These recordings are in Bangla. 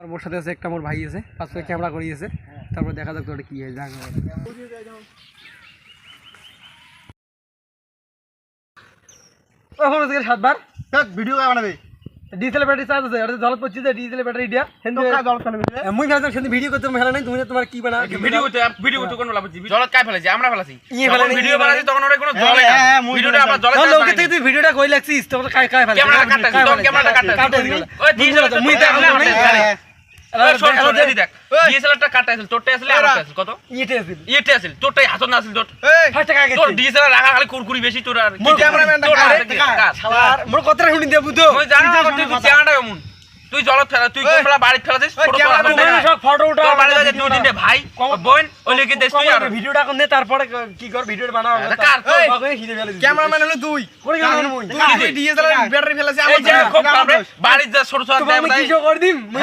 আর মোর সাথে আছে একটা মোর ভাই আছে, পাঁচটা ক্যামেরা করিয়েছে, তারপর দেখা যাক তোর কি হয়। যাক ওখানে থেকে 7 বার ভিডিও কা বানাবে ডিজেল ব্যাটারি চার্জ আছে, আর জলত পড়ছে যে ডিজেল ব্যাটারি দিয়া হেন কা জল ফেলবে মুই গাছ সেদিন ভিডিও করতে মেলা নাই, তুমি তোমার কি বানা ভিডিও করতে কোন লাভ জলত কাই ফেলেছি আমরা ফেলাছি ভিডিও বানাছি তখন ওরে কোনো জল না ভিডিওটা আমরা জলে তাহলে ওকে তুই ভিডিওটা কই লাগছিস তখন কাই কাই ফেলে ক্যামেরাটা কাটতে ওই ডিজেল মুই দেখলাম দেখ ডিএসএলআরটা কাটা আছে তোরটা আছে আর আছে কত ইতে আছে তোরটাই হাত না আছে তোর তোর ডিএসএলআর রাখা খালি কুরকুরি বেশি তোর আর মোর ক্যামেরাম্যানটা শালার মোর কথাটা শুনি দে বুঝো তুই জানা তুই ক্যামেরাটা কেমন তুই জলত ফেলা তুই কোন বেলা বাড়ি ফেলাছিস ফটো উঠা তোর বাড়ি যাচ্ছে দুই তিনটে ভাই বোন ওই লিখে দেশ তুই আর ভিডিওটা কোন দে তারপরে কি কর ভিডিওটা বানাও কার ক্যামেরাম্যান হলো তুই করে কেন মুই তুই ডিএসএলআর ব্যাটারি ফেলাছিস এই যে খুব খারাপ রে বাড়ি যা ছোট ছোট তুমি আমি কি করে দিম মুই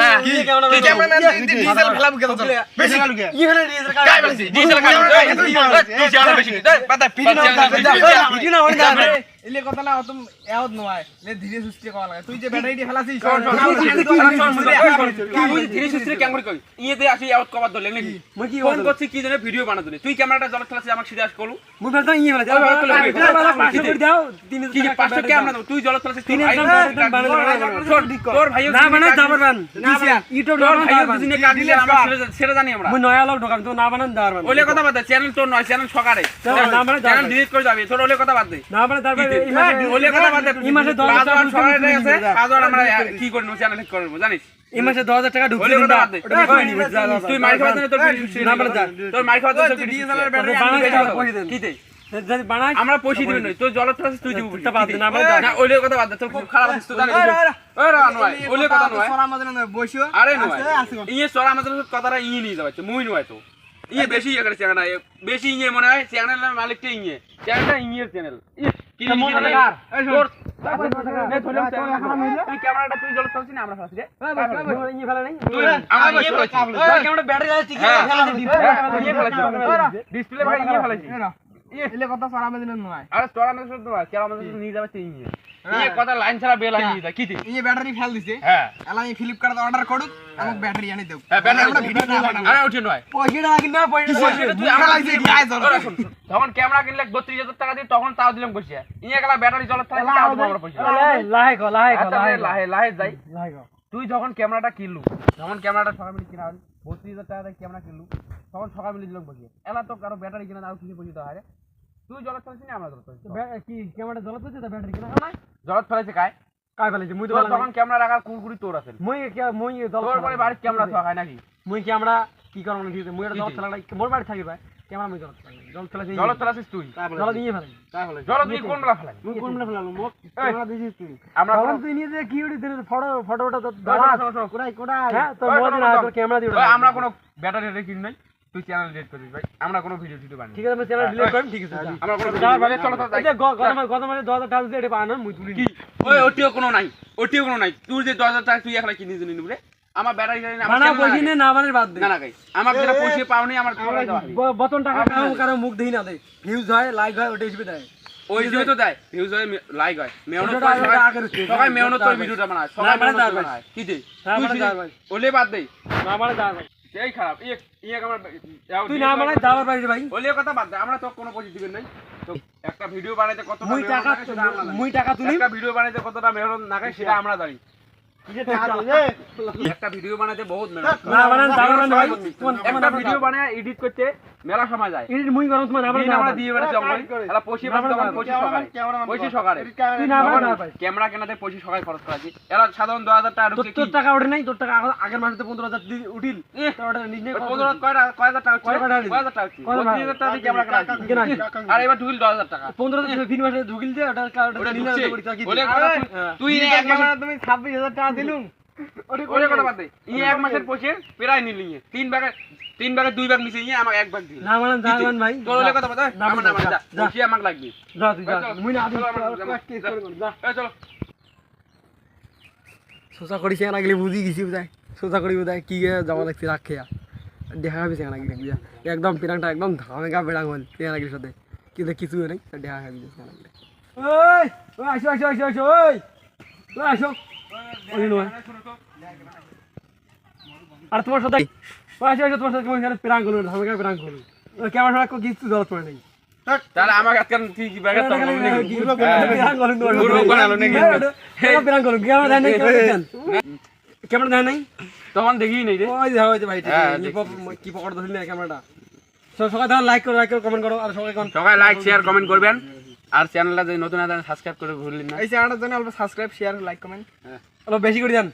তুই ক্যামেরাম্যান ডিএসএলআর ফেলাব কেন তোর বেশি গালু কে ই ফেলে ডিএসএল কাই বলছিস ডিএসএলআর কাই তুই জানা বেশি পাতা ভিডিও না হন দা এলে কথা না অত এওদ নয় লে ধীরে সুস্থে করা লাগে তুই যে ব্যাটারিটি ফেলাছিস তুই ধীরে সুস্থে কেমন কই ইয়েতে আসি আউট কভার ধরলে নাকি মুই কি ফোন করছিস কি জন্য ভিডিও বানা দিলি তুই ক্যামেরাটা জলত ফেলাছিস আমাকে সিধা আস করু মুই ফেলতা ই ফেলে দাও কি 500 ক্যামেরা তুই জলত ফেলাছিস তুই তোর ভাই না বানা যাবার বান ইউটিউব তোর ভাই বুঝিনে কাটিলে আমরা সেটা জানি আমরা মুই নয়া লোক ঢোকাম তো না বানান যাবার বান ওলে কথা বাদ দে চ্যানেল তোর নয় চ্যানেল সকারে চ্যানেল ডিলিট করে যাবি তোর ওলে কথা বাদ দে না বানা তারপর ওলে কথা বাদ দে এই মাসে 10,000 সকারে আছে কাজর আমরা কি করব চ্যানেল ঠিক করব জানিস এই মাসে 10,000 টাকা ঢুকছে ওলে কথা বাদ দে তুই মাইর খাওয়া দেন তোর না বানা যা তোর মাইর খাওয়া দেন ডিএসএলআর ব্যাটারি কি দে যদি বানাই আমরা পয়সা দিবেন তুই জলত ফেলাছিস তুই দিব তা বাদ দে না বানা না ওলে কথা বাদ দে তোর খুব খারাপ আছে তুই জানিস ওরে নয় ওলে কথা নয় সরা আমাদের না বসিও আরে নয় ইয়ে সরা আমাদের কথাটা ইয়ে নিয়ে যাচ্ছে মুই নয় তো ইয়ে বেশি ইয়ে করে চ্যানেল বেশি ইয়ে মনে হয় চ্যানেলের মালিকটা ইয়ে চ্যানেলটা ইয়ের চ্যানেল কি তোর ক্যামেরাটা তুই জলত ফেলছিস না আমরা ফেলছি রে ই ফেলে নাই আমার ইয়ে ফেলছি ক্যামেরা ব্যাটারি আছে ঠিক আছে ডিসপ্লে ভাই ইয়ে ফেলছি এলে কথা সরা আমাদের নয় আরে তোর আমাদের শুধু নয় কেন আমাদের নিয়ে যাবে ইয়ে ইয়ে কথা লাইন ছাড়া বেল আনি দা কি এই ব্যাটারি ফেল দিছে হ্যাঁ এলা আমি ফ্লিপকার্টে অর্ডার করুক আমাকে ব্যাটারি আনি দাও হ্যাঁ ব্যাটারি আমরা ভিডিও না বানাবো আরে উঠে নয় পয়সাটা আগে না পয়সা তুই আমরা লাগছে কি আয় ধর তখন ক্যামেরা কিনলে 32,000 টাকা দিয়ে তখন তাও দিলাম বসিয়া ইয়ে গেলা ব্যাটারি জলত থাকে তাও দিব আমরা পয়সা লাহে গো লাহে যাই তুই যখন ক্যামেরাটা কিনলু যখন ক্যামেরাটা সকাল মিলে কিনা 32,000 টাকা দিয়ে ক্যামেরা কিনলু তখন সকাল মিলে দিলাম বসিয়া এলা তো কারো ব্যাটারি কিনা দাও কিছু পয়সা হয় রে তুই জলত ফেলছিস না আমরা জলত ফেলছি কি ক্যামেরা জলত পড়ছে তা ব্যাটারি কিনা নাই জলত ফেলেছে কাই কাই ফেলেছে মুই তো তখন ক্যামেরা রাখার কুরকুরি তোর আছে মুই জলত তোর পরে বাড়ির ক্যামেরা তো হয় নাকি মুই ক্যামেরা কি করব না দিতে মুই জলত ফেলা মোর বাড়ি থাকি ভাই ক্যামেরা মুই জলত ফেলা জলত ফেলাছিস তুই জলত নিয়ে ফেলাই জলত তুই কোন বেলা ফেলাই মুই কোন না ফেলালো মোক ক্যামেরা দিছিস তুই আমরা তখন তুই নিয়ে যে কি উড়ি দিলে ফটোটা তো কোড়াই হ্যাঁ তোর বড় না তোর ক্যামেরা দিও আমরা কোনো ব্যাটারি রেখে নাই তুই চ্যানেল ডিলিট করিস ভাই আমরা কোনো ভিডিও বানাই ঠিক আছে আমি চ্যানেল ডিলিট করব ঠিক আছে আমরা কোনো যাওয়ার ভাবে চলো তো যাই গত মাসে 10,000 টাকা দিয়ে এটা বানানো মুই তুলি কি ওই ওটিও কোনো নাই তুই যে 10,000 টাকা তুই এখানে কিনে দিলি রে আমার ব্যাটারি গাড়ি না বানা পয়সা নে না বানার বাদ দে না গাই আমার যেটা পয়সা পাওনি আমার বতন টাকা কারো মুখ দেই না দে ভিউজ হয় লাইক হয় ওটা হিসেবে দেয় ওই হিসেবে তো দেয় ভিউজ হয় লাইক হয় মেয়নত সবাই মেয়নত তোর ভিডিওটা বানায় সবাই বানায় কি দে ওলে বাদ দে না মানে দাও ভাই এই খারাপ আমার তুই না মানে দাওয়ার বাইরে ভাই ওলে কথা বাদ দে আমরা তো কোনো পয়সা দিবেন নাই তো একটা ভিডিও বানাইতে কতটা মুই টাকা তুলি একটা ভিডিও বানাইতে কতটা মেহনত লাগাই সেটা আমরা জানি একটা ভিডিও বানাইতে বহুত মেহনত না বানান দাওয়ার ভাই একটা ভিডিও বানায় এডিট করতে মেলা সময় যায় এডিট মুই করছ মানে আমরা দিয়ে বেড়াচ্ছি আমরা পয়সা পয়সা সকালে তুই না বানা ভাই ক্যামেরা কেনাতে পয়সা সকালে খরচ করাছি এরা সাধারণ 2,000 টাকা ঢুকে তোর টাকা ওঠে নাই তোর টাকা আগের মাসে 15,000 উঠিল তোর ওটা নিজে 15 কয়টা টাকা 3000 টাকা 3000 টাকা দিয়ে ক্যামেরা কেনা আর এবার ঢুকিল 10,000 টাকা 15 তিন মাসে ঢুকিল যে ওটা নিলে তুই এক মাসে তুমি 26,000 টাকা দিলুম ওরে কথা বাদ দে এক মাসের পয়সা প্রায় নিলি 3 ভাগে 2 ভাগ নিছে আমাকে 1 ভাগ দিল না মানে দাওয়ান ভাই তোর ওলে কথা বাদ আমার না যা বসি আমাকে লাগবে যা তুই যা মুই না যা চলো সোজা করিস না গেলে বুঝি গেছি বুঝাই সোজা করি বুঝাই কি জমা লাগছে রাখে দেখা হবে সেখানে গেলে বুঝা একদম পিরাংটা একদম ধামেগা বেড়াং হল সেখানে গেলে সাথে কিন্তু কিছু নেই দেখা হবে সেখানে গেলে ওই আসো আসো আসো আসো ওই আসো ওই নয় আর তোমার সাথে তোমার সাথে প্রাঙ্ক করলো ধামাকা প্রাঙ্ক করলো ক্যামেরা কিছু জল পড়ে নেই তাহলে আমাকে আজকাল তুই কি ব্যাগে তো ক্যামেরা দেয় নাই তখন দেখি নেই রে ওই যে ভাই কি পকড় ধরলি না ক্যামেরাটা সবাই তাহলে লাইক করো কমেন্ট করো আর সবাই লাইক শেয়ার কমেন্ট করবেন আর চ্যানেলটা যদি নতুন আছে সাবস্ক্রাইব করে ভুললেন না এই চ্যানেলটার জন্য অল্প সাবস্ক্রাইব শেয়ার লাইক কমেন্ট বেশি করে দেন